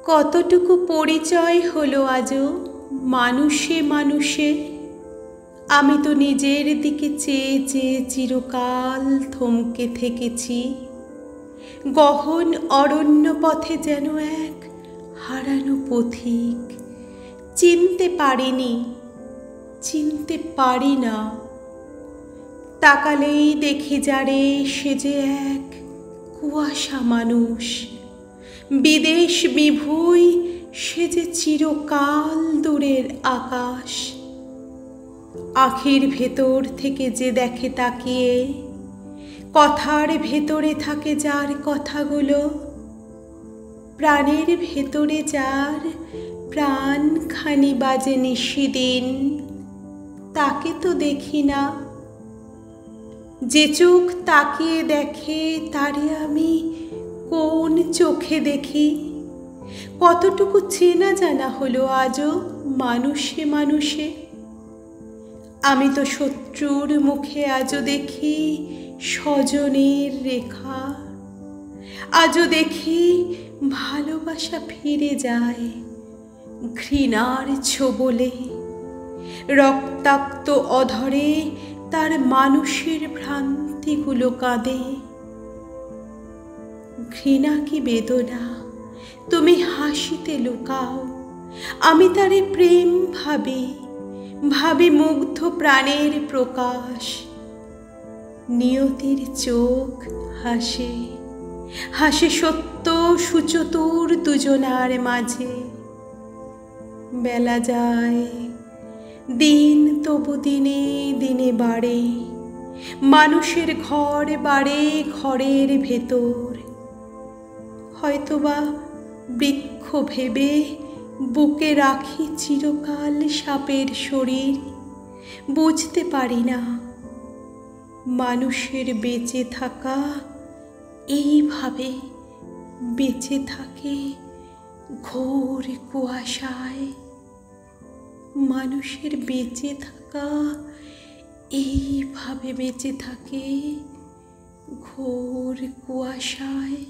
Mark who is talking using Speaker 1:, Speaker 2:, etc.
Speaker 1: কতটুকু পরিচয় হলো আজও মানুষে মানুষে। আমি তো নিজের দিকে চেয়ে চেয়ে চিরকাল থমকে থেকেছি, গহন অরণ্য পথে যেন এক হারানো পথিক। চিনতে পারিনি, চিনতে পারি না। তাকালেই দেখি যারে সে যে এক কুয়াশা মানুষ, বিদেশ বিভুই সে যে চিরকাল দূরের আকাশ। আখির ভেতর থেকে যে দেখে তাকিয়ে, কথার ভেতরে থাকে যার কথাগুলো, প্রাণের ভেতরে যার প্রাণখানি বাজে নিশিদিন, তাকে তো দেখি না। যে চোখ তাকিয়ে দেখে তারে আমি কোন চোখে দেখি? কতটুকু চেনা জানা হলো আজও মানুষে মানুষে। আমি তো শত্রুর মুখে আজও দেখি স্বজনের রেখা, আজও দেখি ভালোবাসা ফিরে যায় ঘৃণার ছোবলে। রক্তাক্ত অধরে তার মানুষের ভ্রান্তিগুলো কাঁদে। ঘৃণা কি বেদনা তুমি হাসিতে লুকাও, আমি তারে প্রেম ভাবি, ভাবি মুগ্ধ প্রাণের প্রকাশ। নিয়তির চোখ হাসে, হাসে সত্য সুচতুর দুজনার মাঝে। বেলা যায়, দিন তবু দিনে দিনে বাড়ে, মানুষের ঘর বাড়ে ঘরের ভেতর। হয়তোবা বৃক্ষ ভেবে বুকে রাখি চিরকাল সাপের শরীর। বুঝতে পারি না মানুষের বেঁচে থাকা এইভাবে বেঁচে থাকে ঘোর কুয়াশায়। মানুষের বেঁচে থাকা এইভাবে বেঁচে থাকে ঘোর কুয়াশায়।